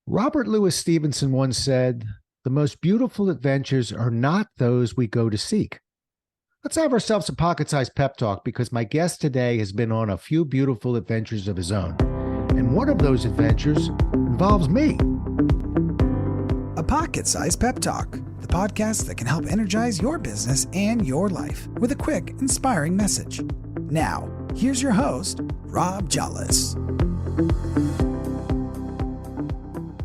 Robert Louis Stevenson once said, "The most beautiful adventures are not those we go to seek." Let's have ourselves a pocket sized pep talk because my guest today has been on a few beautiful adventures of his own. And one of those adventures involves me. A Pocket Sized Pep Talk, the podcast that can help energize your business and your life with a quick, inspiring message. Now, here's your host, Rob Jollis.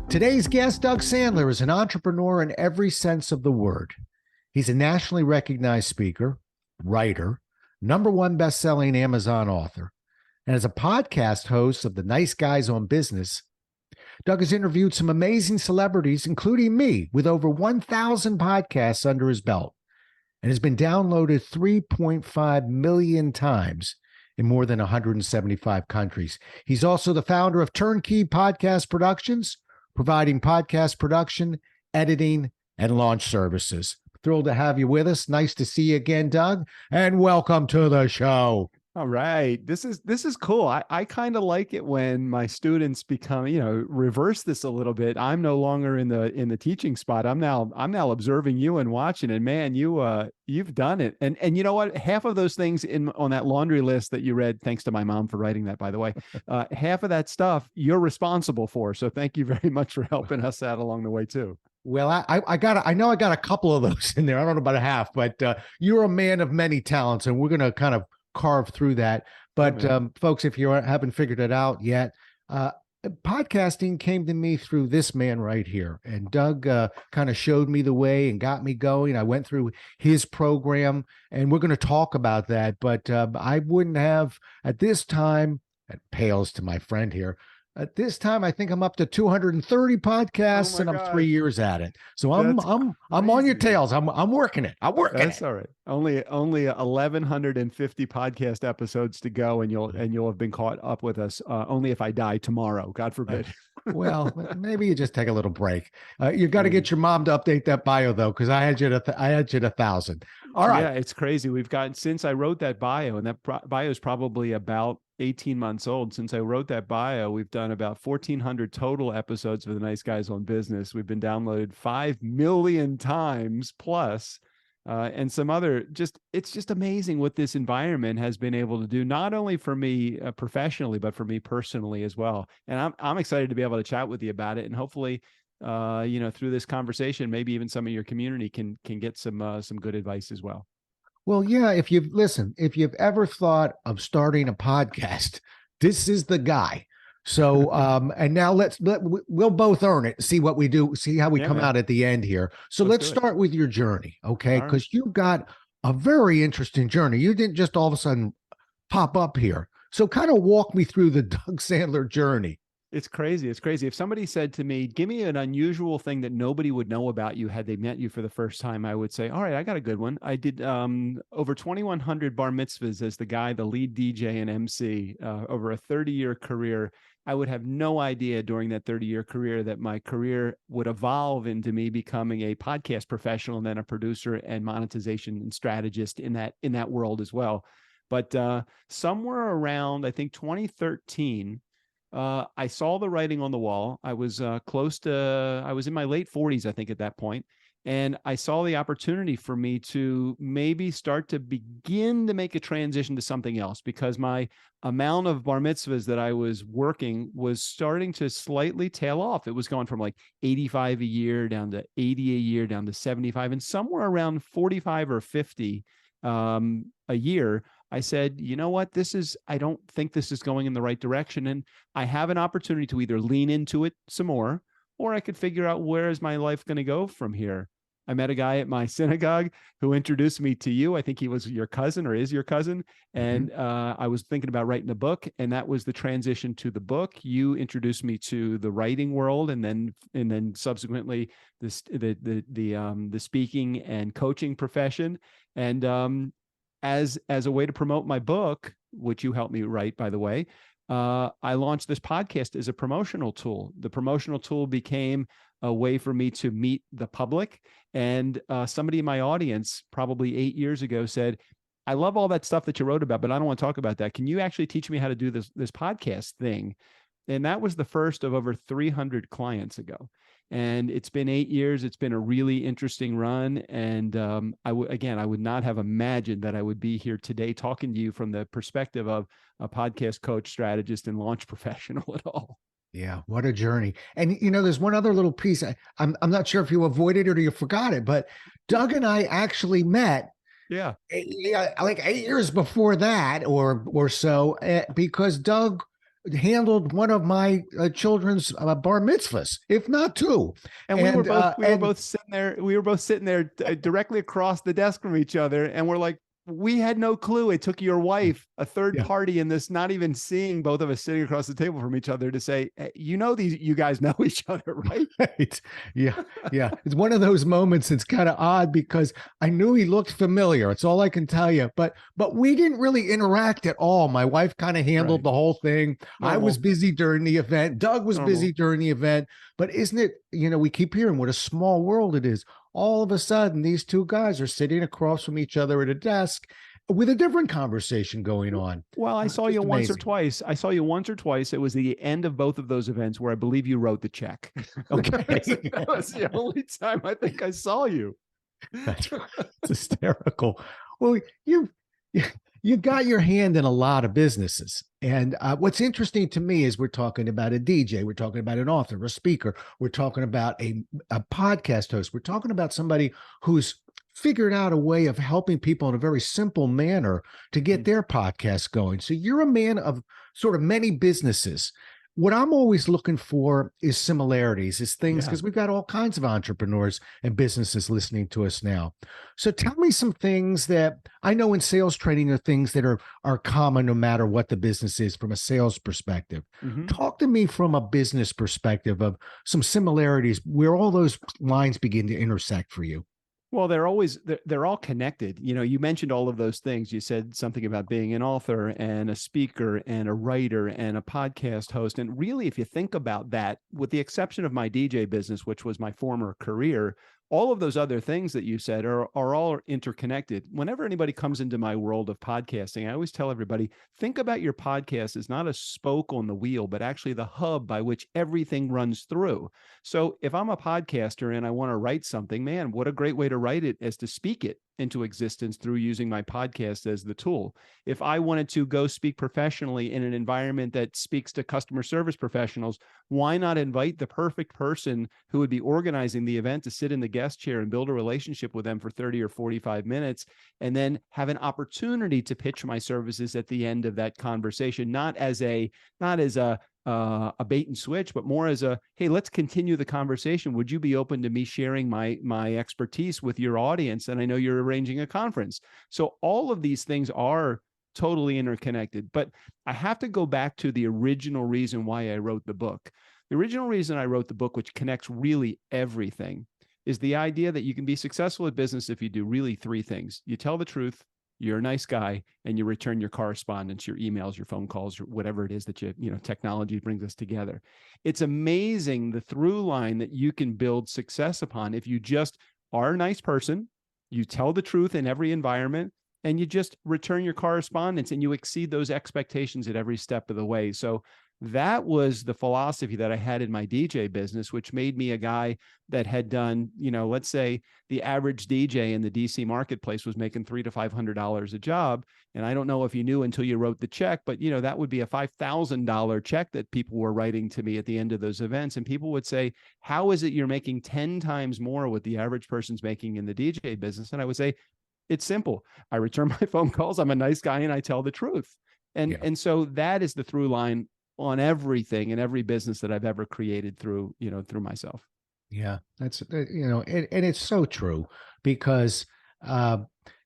Today's guest, Doug Sandler, is an entrepreneur in every sense of the word. He's a nationally recognized speaker, writer, #1 best-selling Amazon author, and as a podcast host of the Nice Guys on Business, Doug has interviewed some amazing celebrities, including me, with over 1,000 podcasts under his belt, and has been downloaded 3.5 million times in more than 175 countries. He's also the founder of Turnkey Podcast Productions, providing podcast production, editing, and launch services. Thrilled to have you with us. Nice to see you again, Doug, and welcome to the show. All right. This is cool. I kind of like it when my students become, reverse this a little bit. I'm no longer in the teaching spot. I'm now observing you and watching, and man, you've done it. And you know what? Half of those things on that laundry list that you read, thanks to my mom for writing that, by the way, half of that stuff you're responsible for. So thank you very much for helping us out along the way too. Well, I know I got a couple of those in there. I don't know about a half, but you're a man of many talents, and we're going to kind of carve through that. But folks, if you haven't figured it out yet, podcasting came to me through this man right here. And Doug kind of showed me the way and got me going. I went through his program, and we're going to talk about that. But I wouldn't have at this time, it pales to my friend here. At this time, I think I'm up to 230 podcasts, and I'm 3 years at it. So I'm on your tails. I'm working it. That's all right. Only 1,150 podcast episodes to go, and you'll have been caught up with us. Only if I die tomorrow, God forbid. Well, maybe you just take a little break. You've got to get your mom to update that bio though, because I had you to 1,000. All right. Yeah, it's crazy. We've gotten, since I wrote that bio, and that bio is probably about 18 months old. Since I wrote that bio, we've done about 1,400 total episodes for the Nice Guys on Business. We've been downloaded 5 million times plus, and some other, it's just amazing what this environment has been able to do, not only for me professionally, but for me personally as well. And I'm excited to be able to chat with you about it. And hopefully, through this conversation, maybe even some of your community can get some good advice as well. Well, yeah, if you've ever thought of starting a podcast, this is the guy. So, and now we'll both earn it, see what we do, see how we come out at the end here. So let's start with your journey, okay? Because you've got a very interesting journey. You didn't just all of a sudden pop up here. So kind of walk me through the Doug Sandler journey. It's crazy. It's crazy. If somebody said to me, give me an unusual thing that nobody would know about you had they met you for the first time, I would say, all right, I got a good one. I did over 2,100 bar mitzvahs as the lead DJ and MC over a 30-year career. I would have no idea during that 30-year career that my career would evolve into me becoming a podcast professional and then a producer and monetization and strategist in that world as well. But somewhere around, I think 2013, I saw the writing on the wall. I was I was in my late 40s, I think, at that point. And I saw the opportunity for me to maybe start to begin to make a transition to something else, because my amount of bar mitzvahs that I was working was starting to slightly tail off. It was going from like 85 a year down to 80 a year, down to 75, and somewhere around 45 or 50 a year. I said, you know what, I don't think this is going in the right direction. And I have an opportunity to either lean into it some more, or I could figure out where is my life going to go from here. I met a guy at my synagogue who introduced me to you. I think he was your cousin or is your cousin. And I was thinking about writing a book, and that was the transition to the book. You introduced me to the writing world, and then subsequently the speaking and coaching profession. And as a way to promote my book, which you helped me write, by the way, I launched this podcast as a promotional tool. The promotional tool became a way for me to meet the public. And somebody in my audience probably 8 years ago said, I love all that stuff that you wrote about, but I don't want to talk about that. Can you actually teach me how to do this podcast thing? And that was the first of over 300 clients ago. And it's been 8 years. It's been a really interesting run. And I would not have imagined that I would be here today talking to you from the perspective of a podcast coach, strategist, and launch professional at all. Yeah, what a journey. And there's one other little piece. I'm not sure if you avoided it or you forgot it, but Doug and I actually met. Yeah, like 8 years before that, or so, because Doug handled one of my children's bar mitzvahs, if not two. And we were both sitting there. We were both sitting there directly across the desk from each other, and we're like, we had no clue. It took your wife, a third party in this, not even seeing both of us sitting across the table from each other, to say, hey, you guys know each other, right? Right. Yeah. Yeah. It's one of those moments that's kind of odd because I knew he looked familiar. It's all I can tell you. But we didn't really interact at all. My wife kind of handled the whole thing. Normal. I was busy during the event. Doug was busy during the event. But isn't it, we keep hearing what a small world it is. All of a sudden, these two guys are sitting across from each other at a desk with a different conversation going on. Well, I saw you once or twice. It was the end of both of those events where I believe you wrote the check. Okay. That was the only time I think I saw you. That's hysterical. Well, you got your hand in a lot of businesses. And what's interesting to me is we're talking about a DJ, we're talking about an author, a speaker, we're talking about a podcast host, we're talking about somebody who's figured out a way of helping people in a very simple manner to get their podcast going. So you're a man of sort of many businesses. What I'm always looking for is similarities, is things, because we've got all kinds of entrepreneurs and businesses listening to us now. So tell me some things that I know in sales training are things that are common no matter what the business is from a sales perspective. Mm-hmm. Talk to me from a business perspective of some similarities where all those lines begin to intersect for you. Well, they're all connected. You mentioned all of those things. You said something about being an author and a speaker and a writer and a podcast host. And really, if you think about that, with the exception of my DJ business, which was my former career, all of those other things that you said are all interconnected. Whenever anybody comes into my world of podcasting, I always tell everybody, think about your podcast as not a spoke on the wheel, but actually the hub by which everything runs through. So if I'm a podcaster and I want to write something, man, what a great way to write it is to speak it into existence through using my podcast as the tool. If I wanted to go speak professionally in an environment that speaks to customer service professionals, why not invite the perfect person who would be organizing the event to sit in the guest chair and build a relationship with them for 30 or 45 minutes, and then have an opportunity to pitch my services at the end of that conversation, not as a bait and switch, but more as a, hey, let's continue the conversation. Would you be open to me sharing my expertise with your audience? And I know you're arranging a conference. So all of these things are totally interconnected, but I have to go back to the original reason why I wrote the book. The original reason I wrote the book, which connects really everything, is the idea that you can be successful at business if you do really three things. You tell the truth, you're a nice guy, and you return your correspondence, your emails, your phone calls, or whatever it is that technology brings us together. It's amazing the through line that you can build success upon if you just are a nice person, you tell the truth in every environment, and you just return your correspondence and you exceed those expectations at every step of the way. So that was the philosophy that I had in my DJ business, which made me a guy that had done, let's say the average DJ in the DC marketplace was making $300 to $500 a job. And I don't know if you knew until you wrote the check, but that would be a $5,000 check that people were writing to me at the end of those events. And people would say, how is it you're making 10 times more what the average person's making in the DJ business? And I would say, it's simple. I return my phone calls. I'm a nice guy and I tell the truth. And so that is the through line on everything in every business that I've ever created through myself. Yeah, that's, and it's so true because,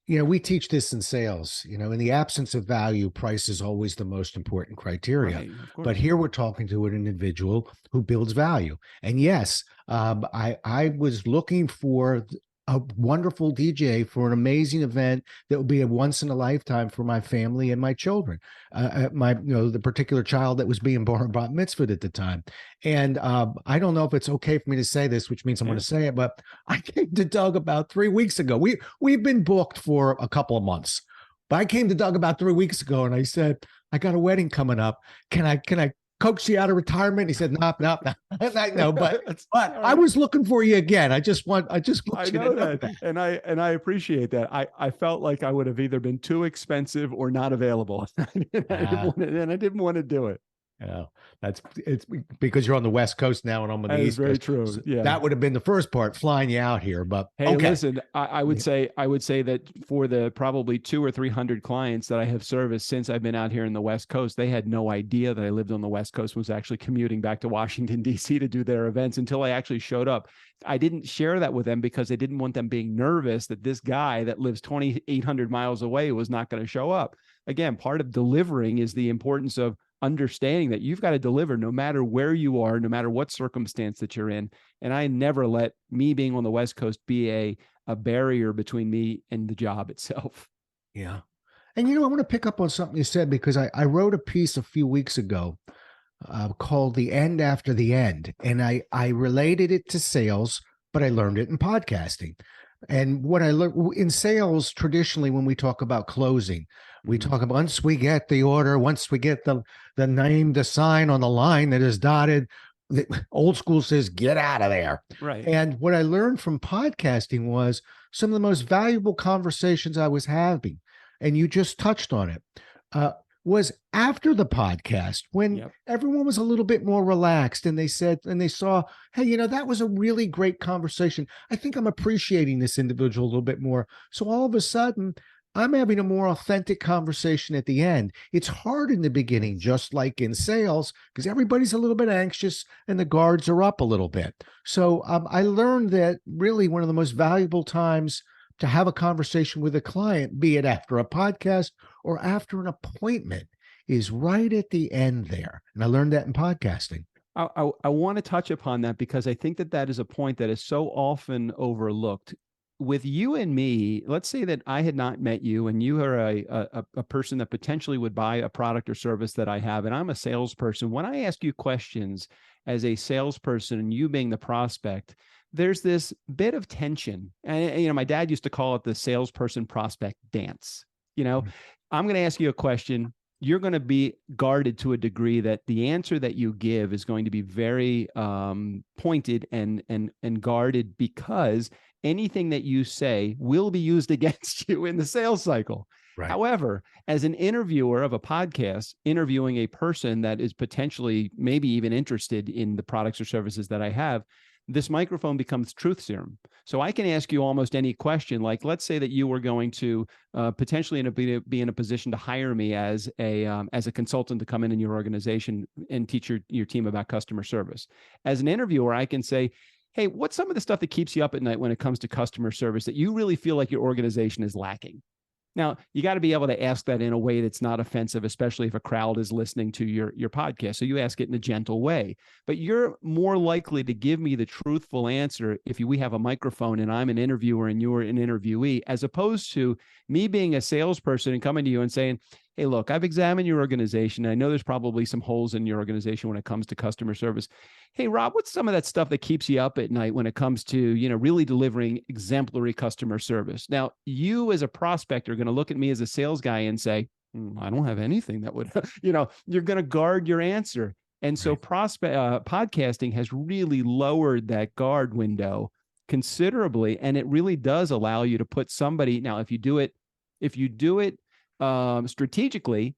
we teach this in sales, in the absence of value, price is always the most important criteria. Right, but here we're talking to an individual who builds value. And yes, I was looking for a wonderful DJ for an amazing event that would be a once in a lifetime for my family and my children. The particular child that was being born bat mitzvahed at the time. And I don't know if it's okay for me to say this, which means I'm going to say it, but I came to Doug about 3 weeks ago. We've been booked for a couple of months, but I came to Doug about 3 weeks ago and I said, I got a wedding coming up. Can I coax you out of retirement? He said, no. I know, but All I right. was looking for you again. I want I you to know know that, and I appreciate that. I felt like I would have either been too expensive or not available. I didn't want to do it. Yeah, it's because you're on the West Coast now and I'm on the That is East very Coast. true. So Yeah. that would have been the first part, flying you out here. But Hey, okay. listen, I would say that for the probably 200 or 300 clients that I have serviced since I've been out here in the West Coast, they had no idea that I lived on the West Coast, was actually commuting back to Washington, D.C. to do their events until I actually showed up. I didn't share that with them because I didn't want them being nervous that this guy that lives 2,800 miles away was not going to show up. Again, part of delivering is the importance of understanding that you've got to deliver no matter where you are, no matter what circumstance that you're in. And I never let me being on the West Coast be a barrier between me and the job itself. Yeah. And, I want to pick up on something you said, because I wrote a piece a few weeks ago called The End After the End. And I related it to sales, but I learned it in podcasting. And what I learned in sales, traditionally, when we talk about closing, we talk about once we get the order, once we get the name, the sign on the line that is dotted, the old school says, get out of there. Right. And what I learned from podcasting was some of the most valuable conversations I was having, and you just touched on it, was after the podcast, when everyone was a little bit more relaxed and they said, and they saw, hey, that was a really great conversation. I think I'm appreciating this individual a little bit more. So all of a sudden, I'm having a more authentic conversation at the end. It's hard in the beginning, just like in sales, because everybody's a little bit anxious and the guards are up a little bit. So I learned that really one of the most valuable times to have a conversation with a client, be it after a podcast or after an appointment, is right at the end there. And I learned that in podcasting. I want to touch upon that because I think that is a point that is so often overlooked. With you and me, let's say that I had not met you and you are a person that potentially would buy a product or service that I have, and I'm a salesperson. When I ask you questions as a salesperson and you being the prospect, there's this bit of tension. And, my dad used to call it the salesperson prospect dance. I'm going to ask you a question. You're going to be guarded to a degree that the answer that you give is going to be very pointed and guarded, because anything that you say will be used against you in the sales cycle. Right. However, as an interviewer of a podcast, interviewing a person that is potentially maybe even interested in the products or services that I have, this microphone becomes truth serum. So I can ask you almost any question. Like, let's say that you were going to potentially be in a position to hire me as a consultant to come in your organization and teach your team about customer service. As an interviewer, I can say, hey, what's some of the stuff that keeps you up at night when it comes to customer service that you really feel like your organization is lacking? Now, you got to be able to ask that in a way that's not offensive, especially if a crowd is listening to your podcast. So you ask it in a gentle way, but you're more likely to give me the truthful answer if we have a microphone and I'm an interviewer and you're an interviewee, as opposed to me being a salesperson and coming to you and saying, hey, look, I've examined your organization. I know there's probably some holes in your organization when it comes to customer service. Hey, Rob, what's some of that stuff that keeps you up at night when it comes to, really delivering exemplary customer service? Now, you as a prospect are going to look at me as a sales guy and say, I don't have anything that would, you're going to guard your answer. And so podcasting has really lowered that guard window considerably. And it really does allow you to put somebody, now, if you do it strategically,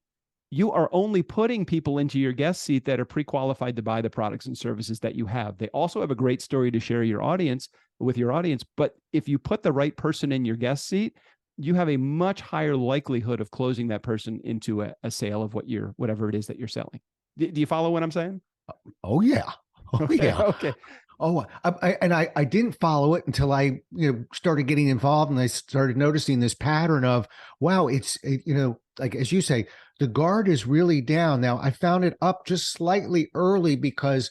you are only putting people into your guest seat that are pre-qualified to buy the products and services that you have. They also have a great story to share with your audience. But if you put the right person in your guest seat, you have a much higher likelihood of closing that person into a sale of whatever it is that you're selling. Do you follow what I'm saying? Oh yeah. Yeah. Okay. Oh, I didn't follow it until I started getting involved, and I started noticing this pattern of, wow, it's like, as you say, the guard is really down. Now I found it up just slightly early because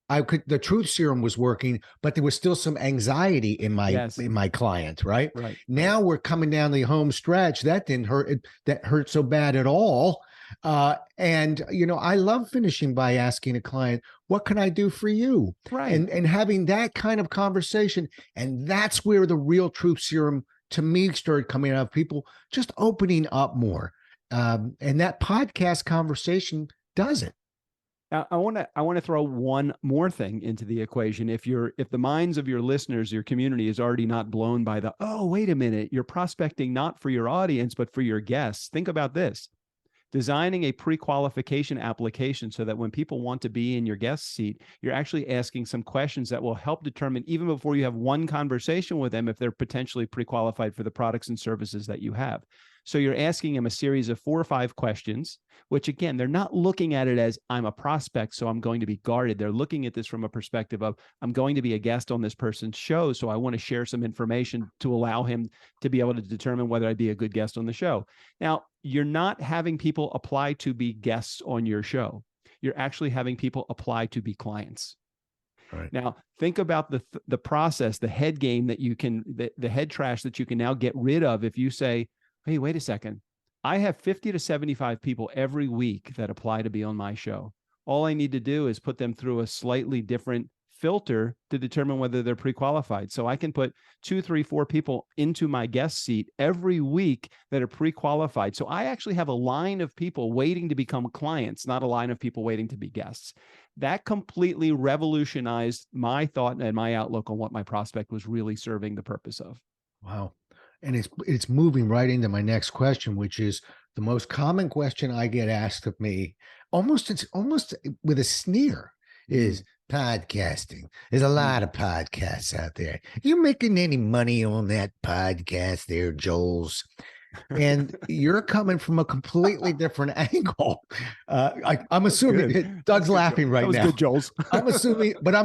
the truth serum was working, but there was still some anxiety in my client. Right. Now we're coming down the home stretch. That didn't hurt. That hurt so bad at all. And I love finishing by asking a client, what can I do for you? Right. And having that kind of conversation. And that's where the real truth serum to me started coming out of people just opening up more. And that podcast conversation does it. I want to throw one more thing into the equation. If the minds of your listeners, your community is already not blown by oh, wait a minute, you're prospecting not for your audience, but for your guests. Think about this. Designing a pre-qualification application so that when people want to be in your guest seat, you're actually asking some questions that will help determine, even before you have one conversation with them, if they're potentially pre-qualified for the products and services that you have. So you're asking them a series of 4 or 5 questions, which again, they're not looking at it as I'm a prospect, so I'm going to be guarded. They're looking at this from a perspective of I'm going to be a guest on this person's show, so I want to share some information to allow him to be able to determine whether I'd be a good guest on the show. Now, you're not having people apply to be guests on your show. You're actually having people apply to be clients. Right. Now, think about the process, the head game that you can, the head trash that you can now get rid of if you say, hey, wait a second. I have 50 to 75 people every week that apply to be on my show. All I need to do is put them through a slightly different filter to determine whether they're pre-qualified. So I can put 2, 3, 4 people into my guest seat every week that are pre-qualified. So I actually have a line of people waiting to become clients, not a line of people waiting to be guests. That completely revolutionized my thought and my outlook on what my prospect was really serving the purpose of. Wow. And it's moving right into my next question, which is the most common question I get asked of me, almost with a sneer, is podcasting. There's a lot of podcasts out there. You making any money on that podcast there, Joel's? And you're coming from a completely different angle. I'm assuming Doug's laughing right now. That was good, Joel's. I'm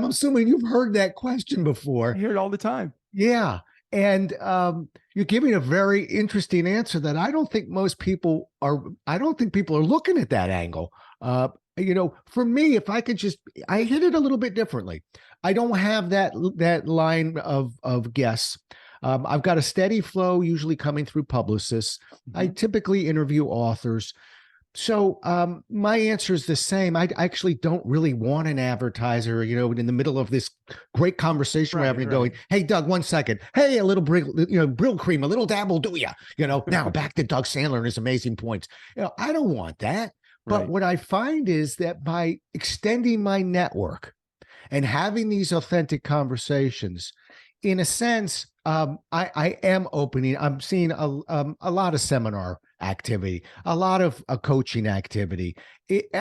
assuming you've heard that question before. I hear it all the time. Yeah. And you're giving a very interesting answer that I don't think people are looking at that angle. For me, if I could I hit it a little bit differently. I don't have that line of guests. I've got a steady flow, usually coming through publicists. I typically interview authors. So my answer is the same. I actually don't really want an advertiser, in the middle of this great conversation we're having, going, hey, Doug, 1 second. Hey, a little Brill cream, a little dab will do ya. Now back to Doug Sandler and his amazing points. I don't want that. But what I find is that by extending my network and having these authentic conversations, in a sense, I am opening. I'm seeing a lot of seminar activity, a lot of coaching activity.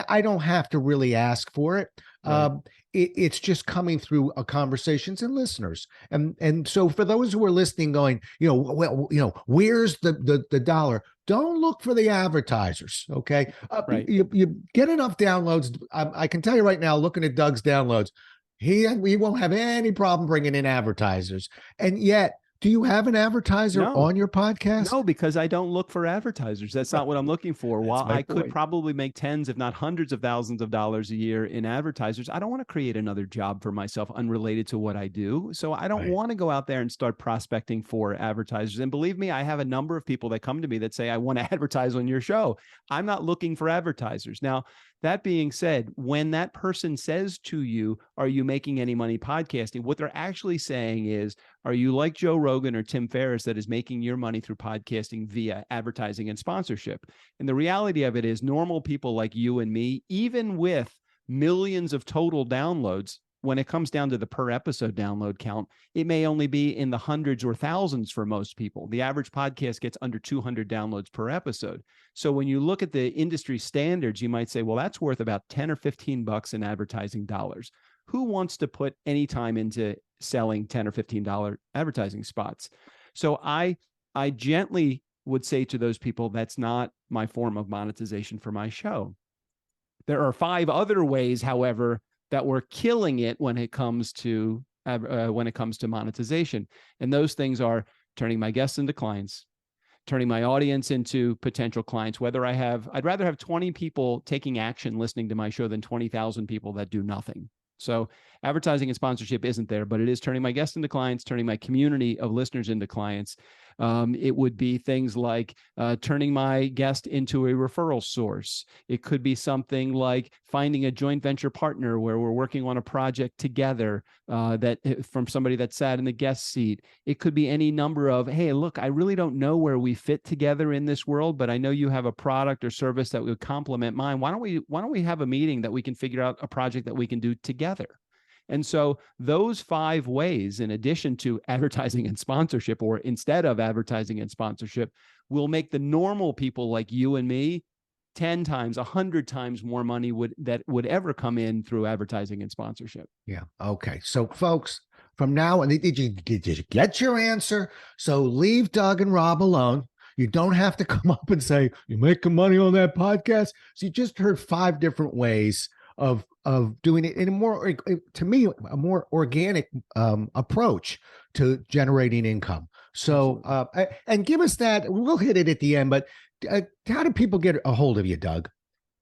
I don't have to really ask for it. Right. It's just coming through conversations and listeners. And so for those who are listening going, where's the dollar? Don't look for the advertisers. Okay. Right. You get enough downloads. I can tell you right now, looking at Doug's downloads, he won't have any problem bringing in advertisers. And yet, do you have an advertiser on your podcast? No, because I don't look for advertisers. That's not what I'm looking for. While I could probably make tens, if not hundreds of thousands of dollars a year in advertisers, I don't want to create another job for myself unrelated to what I do. So I don't want to go out there and start prospecting for advertisers. And believe me, I have a number of people that come to me that say, I want to advertise on your show. I'm not looking for advertisers. Now, that being said, when that person says to you, are you making any money podcasting? What they're actually saying is, are you like Joe Rogan or Tim Ferriss that is making your money through podcasting via advertising and sponsorship? And the reality of it is normal people like you and me, even with millions of total downloads, when it comes down to the per episode download count, it may only be in the hundreds or thousands for most people. The average podcast gets under 200 downloads per episode. So when you look at the industry standards, you might say, well, that's worth about 10 or 15 bucks in advertising dollars. Who wants to put any time into selling $10 or $15 advertising spots? So I gently would say to those people, that's not my form of monetization for my show. There are 5 other ways, however, that we're killing it when it comes to monetization. And those things are turning my guests into clients, turning my audience into potential clients. I'd rather have 20 people taking action listening to my show than 20,000 people that do nothing. So Advertising and sponsorship isn't there, but it is turning my guests into clients, turning my community of listeners into clients. It would be things like turning my guest into a referral source. It could be something like finding a joint venture partner where we're working on a project together that from somebody that sat in the guest seat. It could be any number of, hey, look, I really don't know where we fit together in this world, but I know you have a product or service that would complement mine. Why don't we have a meeting that we can figure out a project that we can do together? And so those 5 ways, in addition to advertising and sponsorship, or instead of advertising and sponsorship, will make the normal people like you and me 10 times, 100 times more money that would ever come in through advertising and sponsorship. Yeah. Okay. So folks, from now on, did you get your answer? So leave Doug and Rob alone. You don't have to come up and say, you're making money on that podcast. So you just heard 5 different ways of doing it in a more, to me, a more organic approach to generating income. So, and give us that, we'll hit it at the end, but how do people get a hold of you, Doug?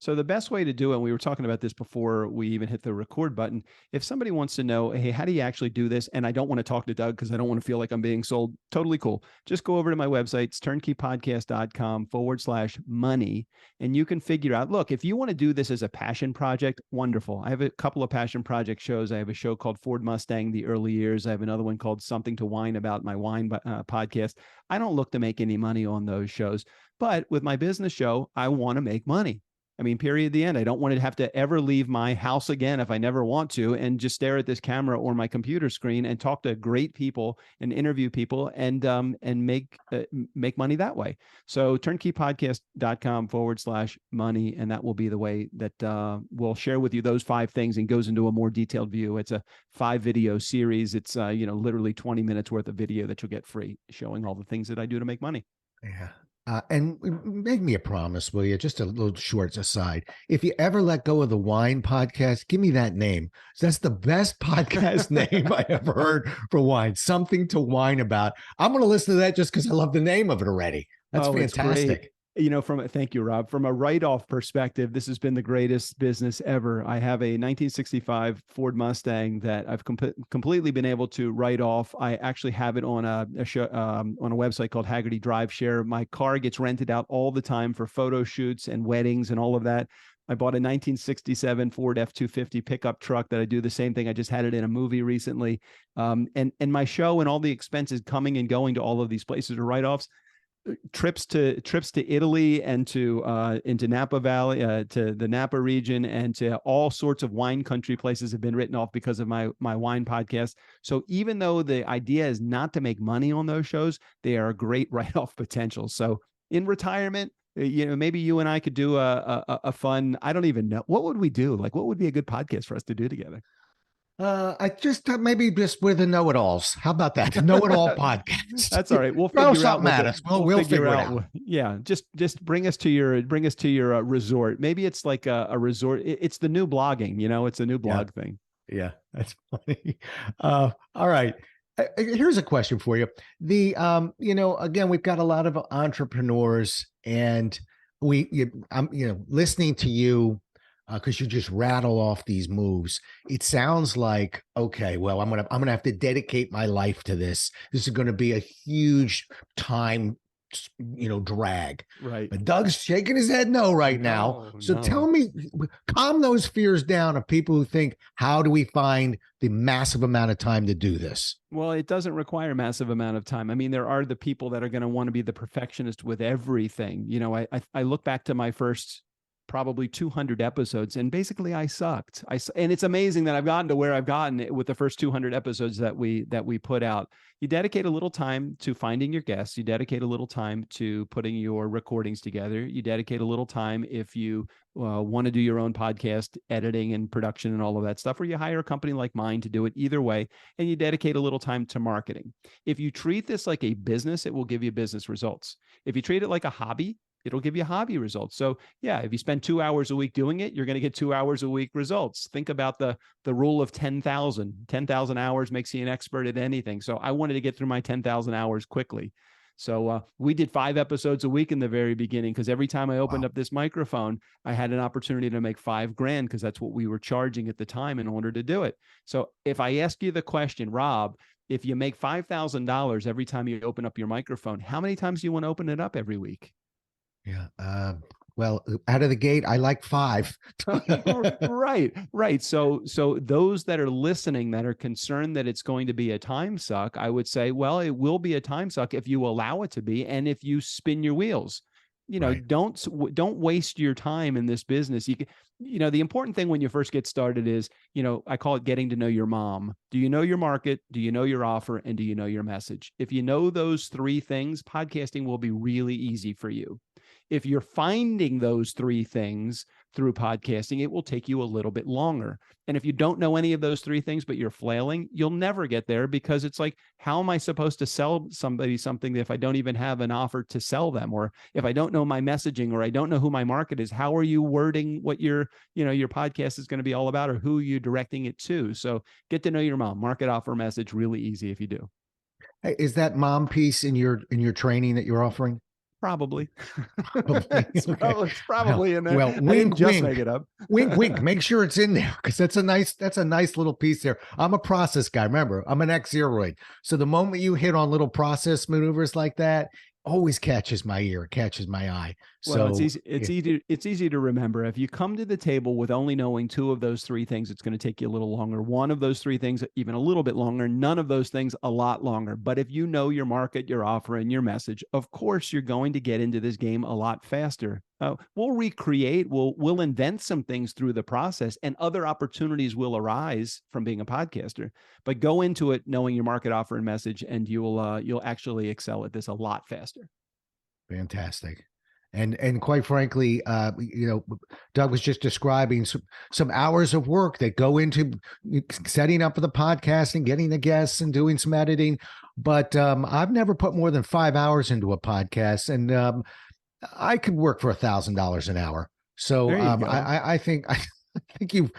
So the best way to do it, and we were talking about this before we even hit the record button, if somebody wants to know, hey, how do you actually do this? And I don't want to talk to Doug because I don't want to feel like I'm being sold. Totally cool. Just go over to my website, it's turnkeypodcast.com/money. And you can figure out, look, if you want to do this as a passion project, wonderful. I have a couple of passion project shows. I have a show called Ford Mustang, The Early Years. I have another one called Something to Whine About, my wine podcast. I don't look to make any money on those shows, but with my business show, I want to make money. I mean, period, the end. I don't want to have to ever leave my house again if I never want to, and just stare at this camera or my computer screen and talk to great people and interview people and make money that way. So turnkeypodcast.com/money, and that will be the way that we'll share with you those 5 things and goes into a more detailed view. It's a 5 video series. It's literally 20 minutes worth of video that you'll get free, showing all the things that I do to make money. Yeah. And make me a promise, will you? Just a little short aside. If you ever let go of the wine podcast, give me that name. That's the best podcast name I ever heard for wine. Something to whine about. I'm going to listen to that just because I love the name of it already. That's fantastic. Thank you, Rob. From a write-off perspective, this has been the greatest business ever. I have a 1965 Ford Mustang that I've completely been able to write off. I actually have it on a website called Haggerty Drive Share. My car gets rented out all the time for photo shoots and weddings and all of that. I bought a 1967 Ford F-250 pickup truck that I do the same thing. I just had it in a movie recently. And my show and all the expenses coming and going to all of these places are write-offs. Trips to Italy and to into Napa Valley, to the Napa region, and to all sorts of wine country places have been written off because of my wine podcast. So even though the idea is not to make money on those shows, they are a great write-off potential. So in retirement, maybe you and I could do a fun, I don't even know, what would we do? Like, what would be a good podcast for us to do together? I just maybe just with the know-it-alls. How about that? The know-it-all podcast. That's all right. We'll Throw figure out. something at us. We'll figure it out. Yeah, just bring us to your resort. Maybe it's like a resort. It's the new blogging. It's a new blog thing. Yeah, that's funny. All right. Here's a question for you. Again, we've got a lot of entrepreneurs, and I'm listening to you. Because you just rattle off these moves. It sounds like, okay, well, I'm gonna have to dedicate my life to this. This is going to be a huge time, drag. Right. But Doug's shaking his head no right now. So tell me, calm those fears down of people who think, how do we find the massive amount of time to do this? Well, it doesn't require a massive amount of time. I mean, there are the people that are going to want to be the perfectionist with everything. I look back to my first probably 200 episodes, and basically I sucked. And it's amazing that I've gotten to where I've gotten with the first 200 episodes that we put out. You dedicate a little time to finding your guests. You dedicate a little time to putting your recordings together. You dedicate a little time if you want to do your own podcast editing and production and all of that stuff, or you hire a company like mine to do it. Either way, and you dedicate a little time to marketing. If you treat this like a business, it will give you business results. If you treat it like a hobby, it'll give you hobby results. So yeah, if you spend 2 hours a week doing it, you're going to get 2 hours a week results. Think about the rule of 10,000. 10,000 hours makes you an expert at anything. So I wanted to get through my 10,000 hours quickly. So we did 5 episodes a week in the very beginning, because every time I opened Wow. up this microphone, I had an opportunity to make $5,000, because that's what we were charging at the time in order to do it. So if I ask you the question, Rob, if you make $5,000 every time you open up your microphone, how many times do you want to open it up every week? Yeah. Well, out of the gate, I like 5. Right. So those that are listening that are concerned that it's going to be a time suck, I would say, well, it will be a time suck if you allow it to be, and if you spin your wheels. Right. Don't waste your time in this business. The important thing when you first get started is, I call it getting to know your mom. Do you know your market? Do you know your offer? And do you know your message? If you know those 3 things, podcasting will be really easy for you. If you're finding those 3 things through podcasting, it will take you a little bit longer. And if you don't know any of those 3 things, but you're flailing, you'll never get there, because it's like, how am I supposed to sell somebody something if I don't even have an offer to sell them? Or if I don't know my messaging, or I don't know who my market is, how are you wording what your podcast is going to be all about, or who you're directing it to? So get to know your mom, market, offer, message, really easy if you do. Hey, is that mom piece in your training that you're offering? Probably. Probably. It's Okay. probably in there. Well, I wink, didn't just wink. make it up. Wink, wink. Make sure it's in there, because that's a nice little piece there. I'm a process guy. Remember, I'm an ex-zeroid. So the moment you hit on little process maneuvers like that, always catches my ear, catches my eye. Well, it's So easy. It's easy to remember. If you come to the table with only knowing 2 of those 3 things, it's going to take you a little longer. 1 of those 3 things, even a little bit longer. None of those things, a lot longer. But if you know your market, your offer, and your message, of course, you're going to get into this game a lot faster. We'll recreate. We'll invent some things through the process, and other opportunities will arise from being a podcaster. But go into it knowing your market, offer, and message, and you'll actually excel at this a lot faster. fantastic. And quite frankly, Doug was just describing some hours of work that go into setting up for the podcast and getting the guests and doing some editing. But I've never put more than 5 hours into a podcast, and I could work for $1,000 an hour. So There you go. I think you've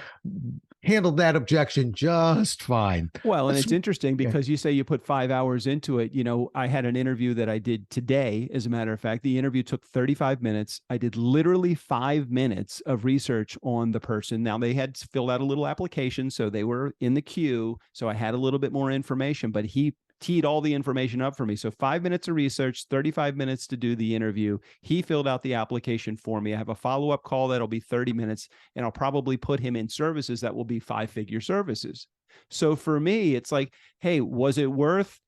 handled that objection just fine. Well, and Let's- it's interesting because you say you put 5 hours into it. I had an interview that I did today. As a matter of fact, the interview took 35 minutes. I did literally 5 minutes of research on the person. Now, they had filled out a little application, so they were in the queue. So I had a little bit more information, but he teed all the information up for me. So 5 minutes of research, 35 minutes to do the interview. He filled out the application for me. I have a follow-up call that'll be 30 minutes, and I'll probably put him in services that will be 5-figure services. So for me, it's like, hey, was it worth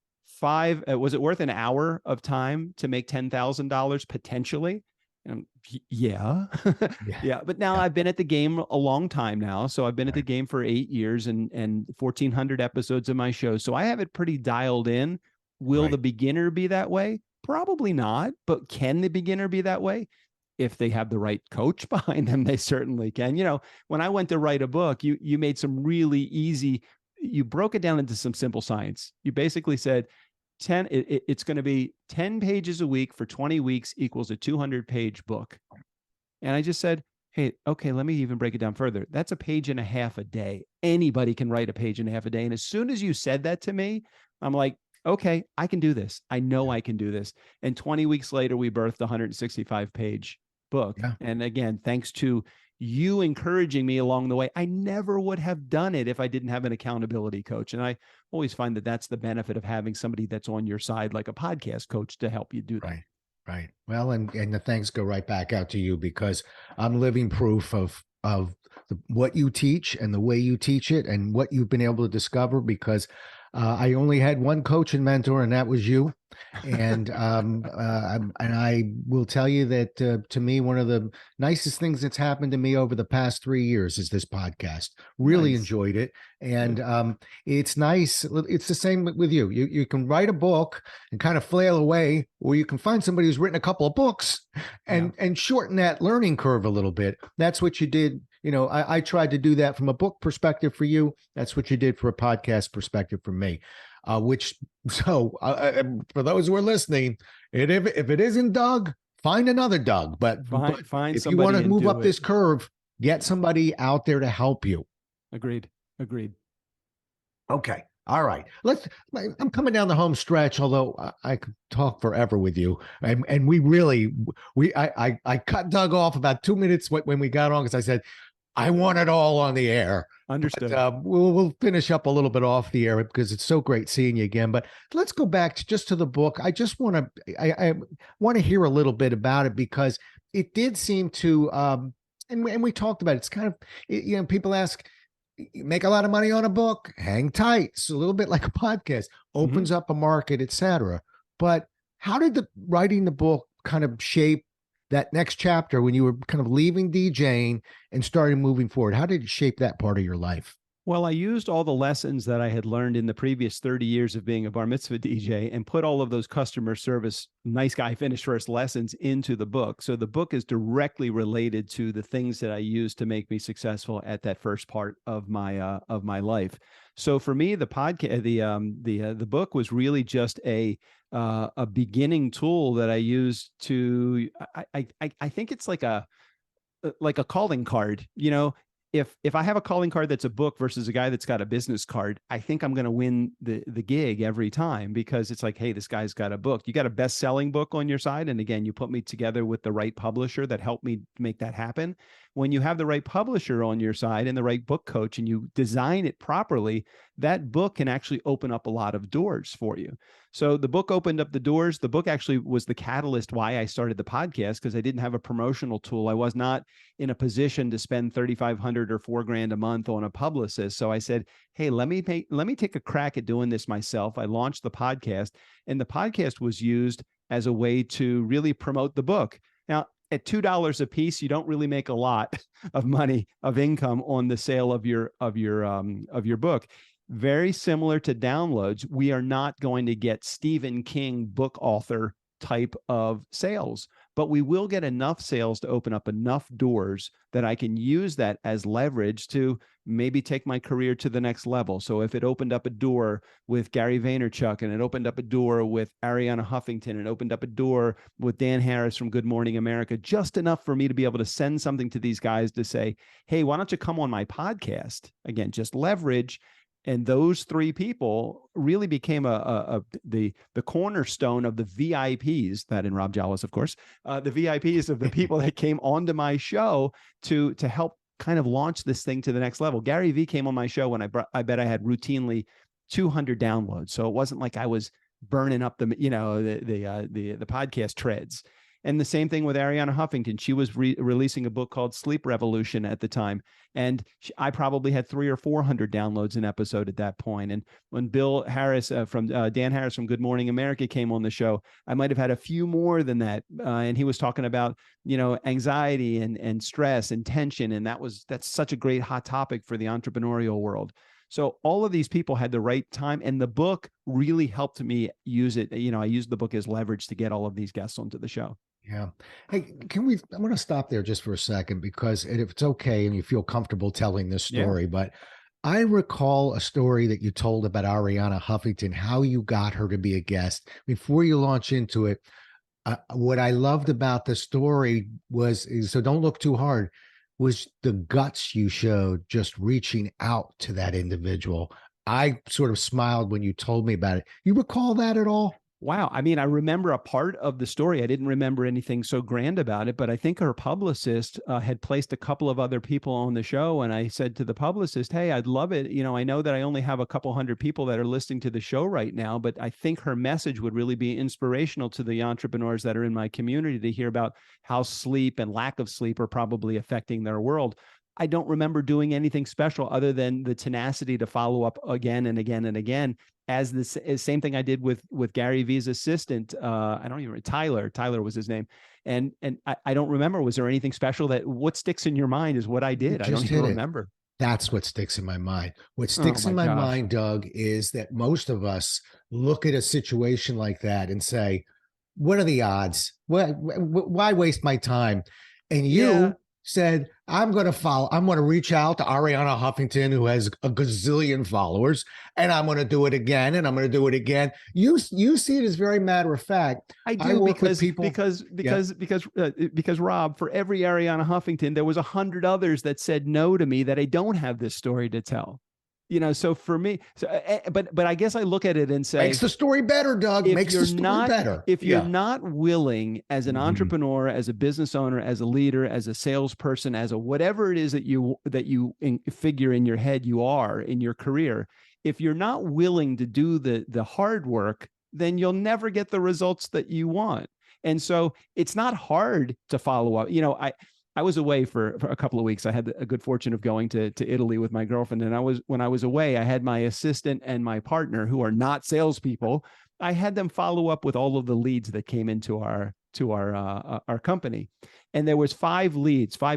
an hour of time to make $10,000 potentially? Yeah. Yeah. But now I've been at the game a long time now. So I've been at the game for 8 years and 1,400 episodes of my show. So I have it pretty dialed in. Will the beginner be that way? Probably not. But can the beginner be that way? If they have the right coach behind them, they certainly can. When I went to write a book, you made some really easy, you broke it down into some simple science. You basically said, it's going to be 10 pages a week for 20 weeks equals a 200-page book. And I just said, hey, okay, let me even break it down further. That's a page and a half a day. Anybody can write a page and a half a day. And as soon as you said that to me, I'm like, okay, I can do this. I know I can do this. And 20 weeks later, we birthed a 165-page book. Yeah. And again, thanks to you encouraging me along the way, I never would have done it if I didn't have an accountability coach. And I always find that that's the benefit of having somebody that's on your side, like a podcast coach, to help you do that. Right. Well, and the thanks go right back out to you, because I'm living proof of what you teach and the way you teach it and what you've been able to discover, because I only had one coach and mentor, and that was you. And I will tell you that to me, one of the nicest things that's happened to me over the past 3 years is this podcast. Really enjoyed it. And it's nice. It's the same with you. You can write a book and kind of flail away, or you can find somebody who's written a couple of books and shorten that learning curve a little bit. That's what you did. I tried to do that from a book perspective for you. That's what you did for a podcast perspective for me. For those who are listening, if it isn't Doug, find another Doug. But find if you want to move up this curve, get somebody out there to help you. Agreed. Okay. All right, I'm coming down the home stretch, although I could talk forever with you. And I cut Doug off about 2 minutes when we got on because I said, I want it all on the air. Understood. But we'll finish up a little bit off the air because it's so great seeing you again. But let's go back to the book. I just want to I want to hear a little bit about it because it did seem to and we talked about it. It's kind of, people ask, you make a lot of money on a book, hang tight. It's a little bit like a podcast, opens up a market, etc. But how did writing the book kind of shape that next chapter when you were kind of leaving DJing and starting moving forward? How did it shape that part of your life? Well, I used all the lessons that I had learned in the previous 30 years of being a bar mitzvah DJ and put all of those customer service, nice guy finish first lessons into the book. So the book is directly related to the things that I used to make me successful at that first part of my life. So for me, the podcast, the book was really just a beginning tool that I used to. I think it's like a calling card, If I have a calling card that's a book versus a guy that's got a business card, I think I'm going to win the gig every time because it's like, hey, this guy's got a book. You got a best-selling book on your side. And again, you put me together with the right publisher that helped me make that happen. When you have the right publisher on your side and the right book coach and you design it properly, that book can actually open up a lot of doors for you. So the book opened up the doors. The book actually was the catalyst why I started the podcast because I didn't have a promotional tool. I was not in a position to spend $3,500 or $4,000 a month on a publicist. So I said, hey, let me take a crack at doing this myself. I launched the podcast, and the podcast was used as a way to really promote the book. Now, at $2 a piece, you don't really make a lot of money of income on the sale of your book. Very similar to downloads, we are not going to get Stephen King book author type of sales, but we will get enough sales to open up enough doors that I can use that as leverage to maybe take my career to the next level. So if it opened up a door with Gary Vaynerchuk, and it opened up a door with Arianna Huffington, and it opened up a door with Dan Harris from Good Morning America, just enough for me to be able to send something to these guys to say, hey, why don't you come on my podcast? Again, just leverage. And those three people really became the cornerstone of the VIPs, that in Rob Jallis, of course, the VIPs of the people that came onto my show to help kind of launch this thing to the next level. Gary V came on my show when I bet I had routinely 200 downloads. So it wasn't like I was burning up the podcast treads. And the same thing with Arianna Huffington. She was releasing a book called Sleep Revolution at the time. And I probably had 300 or 400 downloads an episode at that point. And when Bill Harris Dan Harris from Good Morning America came on the show, I might have had a few more than that. And he was talking about, anxiety and stress and tension. And that's such a great hot topic for the entrepreneurial world. So all of these people had the right time, and the book really helped me use it. I used the book as leverage to get all of these guests onto the show. Yeah. Hey, I'm going to stop there just for a second because if it's okay and you feel comfortable telling this story, but I recall a story that you told about Arianna Huffington, how you got her to be a guest. Before you launch into it, what I loved about the story so don't look too hard, was the guts you showed just reaching out to that individual. I sort of smiled when you told me about it. You recall that at all? Wow. I mean, I remember a part of the story. I didn't remember anything so grand about it, but I think her publicist had placed a couple of other people on the show. And I said to the publicist, hey, I'd love it. I know that I only have a couple hundred people that are listening to the show right now, but I think her message would really be inspirational to the entrepreneurs that are in my community to hear about how sleep and lack of sleep are probably affecting their world. I don't remember doing anything special other than the tenacity to follow up again and again and again, as the same thing I did with Gary V's assistant. I don't even Tyler was his name. And I don't remember, was there anything special what sticks in your mind is what I did. I don't even remember. That's what sticks in my mind. What sticks in my mind, Doug, is that most of us look at a situation like that and say, what are the odds? Why waste my time? And you said, I'm going to reach out to Arianna Huffington, who has a gazillion followers, and I'm going to do it again, and I'm going to do it again. You see it as very matter of fact. I do, because Rob, for every Arianna Huffington, there was 100 others that said no to me that I don't have this story to tell. So for me, but I guess I look at it and say, Makes the story better, Doug. Makes the story better. If you're not willing as an Mhm. entrepreneur, as a business owner, as a leader, as a salesperson, as a whatever it is that you figure in your head you are in your career, if you're not willing to do the hard work, then you'll never get the results that you want. And so it's not hard to follow up. I was away for a couple of weeks. I had a good fortune of going to Italy with my girlfriend. And when I was away, I had my assistant and my partner, who are not salespeople. I had them follow up with all of the leads that came into our company. And there was 5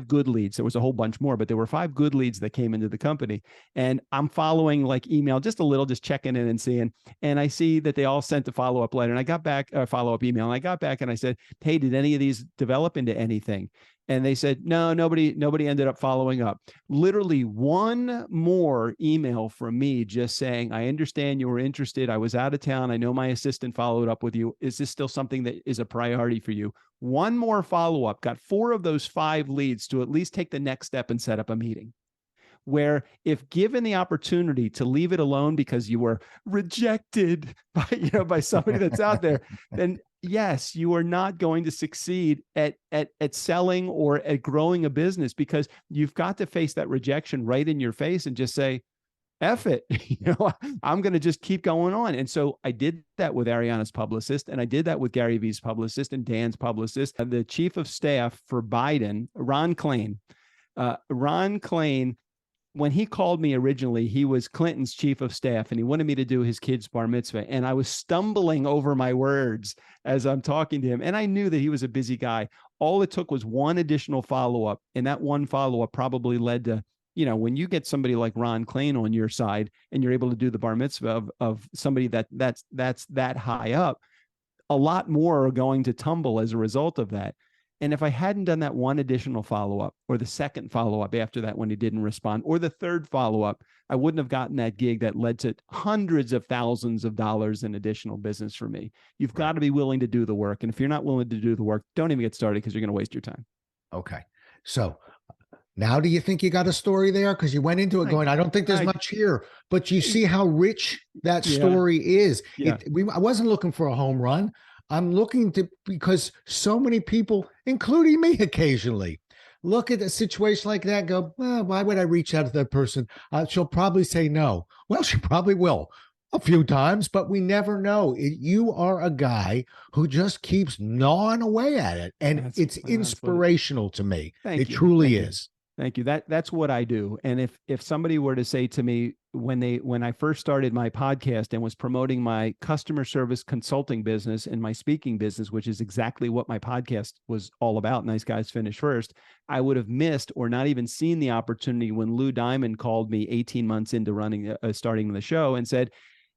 good leads. There was a whole bunch more, but there were 5 good leads that came into the company. And I'm following like email, just a little, just checking in and seeing. And I see that they all sent a follow-up letter. And I got back a follow-up email. And I got back and I said, hey, did any of these develop into anything? And they said, no, nobody ended up following up. Literally one more email from me just saying, I understand you were interested. I was out of town. I know my assistant followed up with you. Is this still something that is a priority for you? One more follow-up, got 4 of those 5 leads to at least take the next step and set up a meeting. Where if given the opportunity to leave it alone because you were rejected by somebody that's out there, then yes, you are not going to succeed at selling or at growing a business, because you've got to face that rejection right in your face and just say, F it, I'm going to just keep going on. And so I did that with Ariana's publicist, and I did that with Gary Vee's publicist and Dan's publicist. The chief of staff for Biden, Ron Klain, when he called me originally, he was Clinton's chief of staff, and he wanted me to do his kid's bar mitzvah. And I was stumbling over my words as I'm talking to him. And I knew that he was a busy guy. All it took was one additional follow-up. And that one follow-up probably led to, when you get somebody like Ron Klain on your side and you're able to do the bar mitzvah of somebody that's that high up, a lot more are going to tumble as a result of that. And if I hadn't done that one additional follow-up, or the second follow-up after that when he didn't respond, or the third follow-up, I wouldn't have gotten that gig that led to hundreds of thousands of dollars in additional business for me. You've got to be willing to do the work. And if you're not willing to do the work, don't even get started, because you're going to waste your time. Okay. So now do you think you got a story there? Because you went into it going, I don't think there's much here, but you see how rich that story is. Yeah. I wasn't looking for a home run. I'm looking because so many people, including me occasionally, look at a situation like that and go, well, why would I reach out to that person? She'll probably say no. Well, she probably will a few times, but we never know. You are a guy who just keeps gnawing away at it. And it's inspirational to me. It truly is. Thank you. That's what I do. And if somebody were to say to me when I first started my podcast and was promoting my customer service consulting business and my speaking business, which is exactly what my podcast was all about, Nice Guys Finish First, I would have missed or not even seen the opportunity when Lou Diamond called me 18 months into starting the show and said,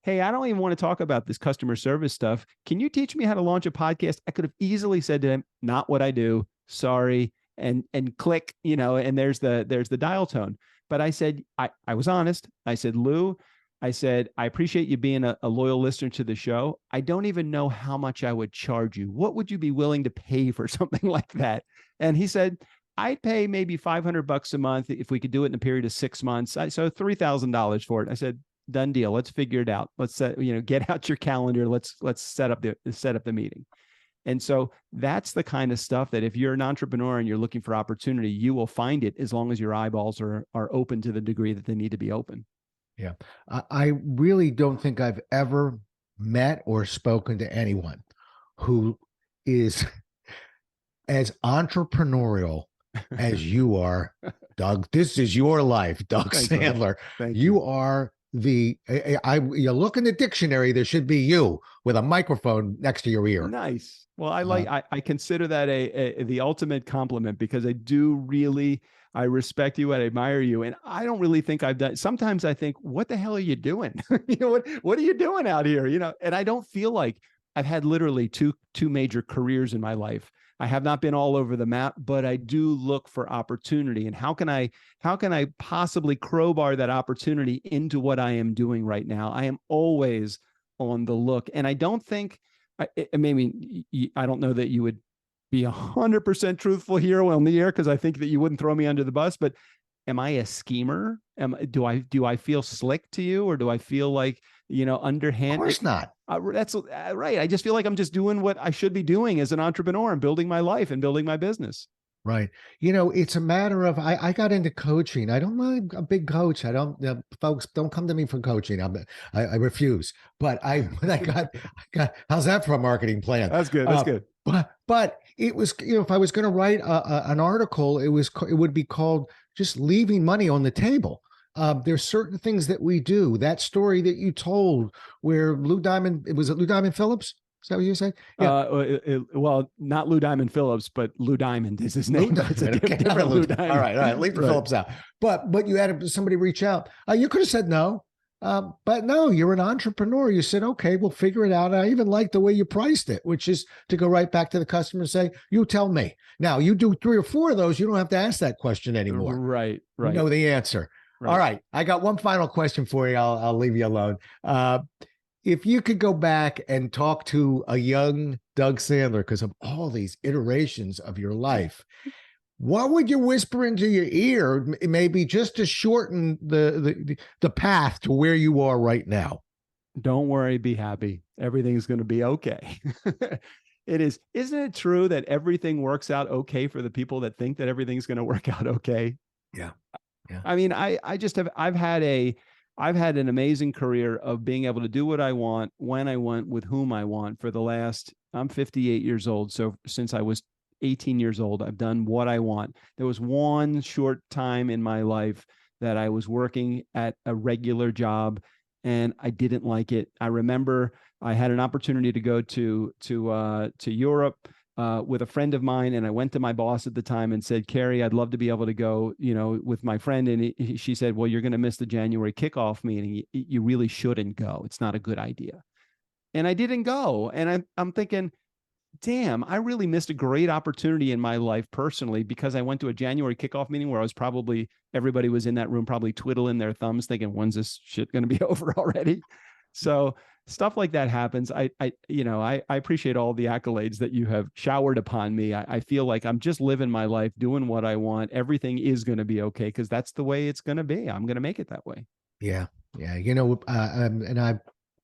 hey, I don't even want to talk about this customer service stuff. Can you teach me how to launch a podcast? I could have easily said to him, not what I do. Sorry. And click, and there's the dial tone. But I said, I was honest. I said, Lou, I appreciate you being a loyal listener to the show. I don't even know how much I would charge you. What would you be willing to pay for something like that? And he said, I'd pay maybe $500 a month if we could do it in a period of 6 months. So $3,000 for it. I said, done deal. Let's figure it out. Let's get out your calendar. Let's set up the meeting. And so that's the kind of stuff that if you're an entrepreneur and you're looking for opportunity, you will find it as long as your eyeballs are open to the degree that they need to be open. Yeah. I really don't think I've ever met or spoken to anyone who is as entrepreneurial as you are, Doug. This is your life, Doug Sandler. You are you look in the dictionary, there should be you with a microphone next to your ear. Nice. Well, I consider that the ultimate compliment, because I respect you and I admire you. And I don't really think I've done, sometimes I think, what the hell are you doing? What are you doing out here? And I don't feel like I've had literally two major careers in my life. I have not been all over the map, but I do look for opportunity. And how can I possibly crowbar that opportunity into what I am doing right now? I am always on the look. And I don't think, I don't know that you would be 100% truthful here on the air, because I think that you wouldn't throw me under the bus, but am I a schemer? Do I feel slick to you, or do I feel like, underhand? Of course not. That's right. I just feel like I'm just doing what I should be doing as an entrepreneur and building my life and building my business. Right. It's a matter of, I got into coaching. I don't mind a big coach. I don't, folks, don't come to me for coaching. I refuse. But when I got, how's that for a marketing plan? That's good. That's good. But it was, if I was going to write an article, it would be called Just Leaving Money on the Table. There's certain things that we do. That story that you told where Lou Diamond Phillips? Is that what you said? Yeah. Well, not Lou Diamond Phillips, but Lou Diamond is his name. It's a different Lou Diamond. All right. Leave the Phillips out. But you had somebody reach out. You could have said no. But no, you're an entrepreneur. You said, okay, we'll figure it out. I even like the way you priced it, which is to go right back to the customer and say, you tell me. Now, you do 3 or 4 of those, you don't have to ask that question anymore. Right. You know the answer. Right. All right. I got one final question for you. I'll leave you alone. If you could go back and talk to a young Doug Sandler, because of all these iterations of your life, what would you whisper into your ear, maybe just to shorten the path to where you are right now? Don't worry, be happy. Everything's going to be okay. It is. Isn't it true that everything works out okay for the people that think that everything's going to work out okay? Yeah. I mean, I've had an amazing career of being able to do what I want, when I want, with whom I want for the last, I'm 58 years old. So since I was 18 years old, I've done what I want. There was one short time in my life that I was working at a regular job and I didn't like it. I remember I had an opportunity to go to Europe with a friend of mine. And I went to my boss at the time and said, Carrie, I'd love to be able to go, with my friend. And she said, well, you're going to miss the January kickoff meeting. You really shouldn't go. It's not a good idea. And I didn't go. And I'm thinking, damn, I really missed a great opportunity in my life personally, because I went to a January kickoff meeting where everybody was in that room, probably twiddling their thumbs thinking, when's this shit going to be over already? So stuff like that happens. I appreciate all the accolades that you have showered upon me. I feel like I'm just living my life, doing what I want. Everything is going to be okay, because that's the way it's going to be. I'm going to make it that way. Yeah. And I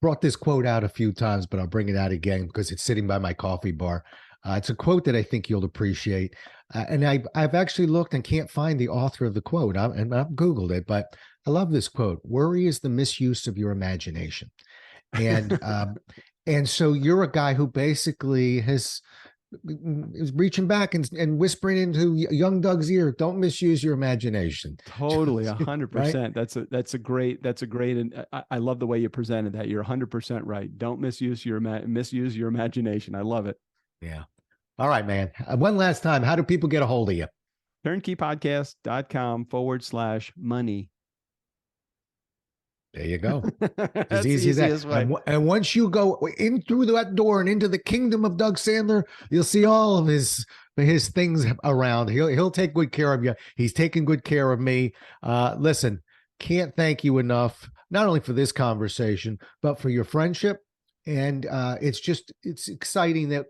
brought this quote out a few times, but I'll bring it out again because it's sitting by my coffee bar. It's a quote that I think you'll appreciate. And I've actually looked and can't find the author of the quote. I've Googled it, but I love this quote. Worry is the misuse of your imagination. And and so you're a guy who basically is reaching back and whispering into young Doug's ear, don't misuse your imagination. Totally, 100%. Right? That's a great, and I love the way you presented that. You're 100% right. Don't misuse your imagination. I love it. Yeah. All right, man. One last time, how do people get a hold of you? turnkeypodcast.com/money. There you go. As easy as that. And once you go in through that door and into the kingdom of Doug Sandler, you'll see all of his things around. He'll take good care of you. He's taking good care of me. Listen, can't thank you enough, not only for this conversation, but for your friendship. And it's exciting that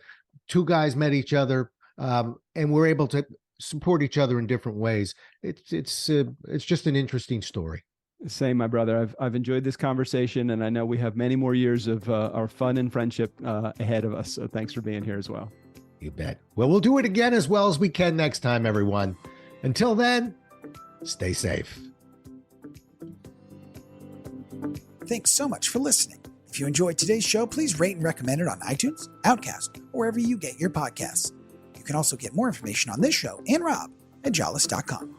2 guys met each other and we're able to support each other in different ways. It's just an interesting story. Same, my brother. I've enjoyed this conversation, and I know we have many more years of our fun and friendship ahead of us. So thanks for being here as well. You bet. Well, we'll do it again as well as we can next time, everyone. Until then, stay safe. Thanks so much for listening. If you enjoyed today's show, please rate and recommend it on iTunes, Outcast, or wherever you get your podcasts. You can also get more information on this show and Rob at jollis.com.